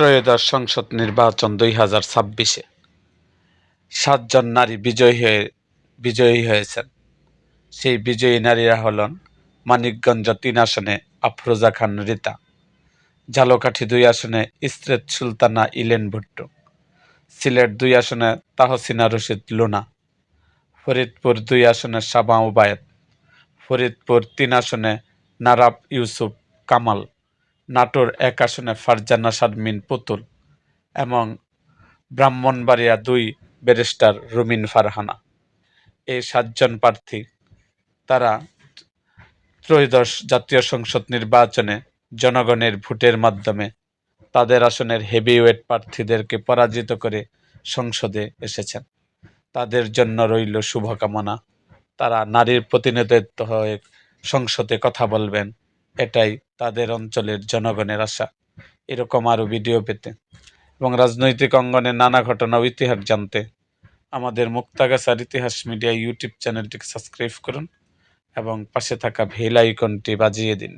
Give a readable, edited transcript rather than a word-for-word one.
ত্রয়োদশ সংসদ নির্বাচন 2026-এ 7 জন নারী বিজয়ী হয়েছেন। সেই বিজয়ী নারীরা হলেন মানিকগঞ্জ 3 আসনে আফরোজা খান রিতা, ঝালকাঠি 2 আসনে ইসরেত সুলতানা ইলেন ভুট্টো, সিলেট 2 আসনে তাহসিনা রশিদ লুনা, ফরিদপুর 2 আসনে শামা ওবায়েদ, ফরিদপুর 3 আসনে নারাব ইউসুফ কামাল, নাটোর 1 আসনে ফারজানা শারমিন পুতুল এবং ব্রাহ্মণবাড়িয়া 2 ব্যারিস্টার রুমিন ফারহানা। এই 7 জন প্রার্থী তারা ত্রয়োদশ জাতীয় সংসদ নির্বাচনে জনগণের ভোটের মাধ্যমে তাদের আসনের হেভিওয়েট প্রার্থীদেরকে পরাজিত করে সংসদে এসেছেন। তাদের জন্য রইল শুভকামনা। তারা নারীর প্রতিনিধিত্ব হয়ে সংসদে কথা বলবেন, এটাই তাদের অঞ্চলের জনগণের আশা। এরকম আরও ভিডিও পেতে এবং রাজনৈতিক অঙ্গনে নানা ঘটনা ও ইতিহাস জানতে আমাদের মুক্তাগাছার ইতিহাস মিডিয়া ইউটিউব চ্যানেলটিকে সাবস্ক্রাইব করুন এবং পাশে থাকা বেল আইকনটি বাজিয়ে দিন।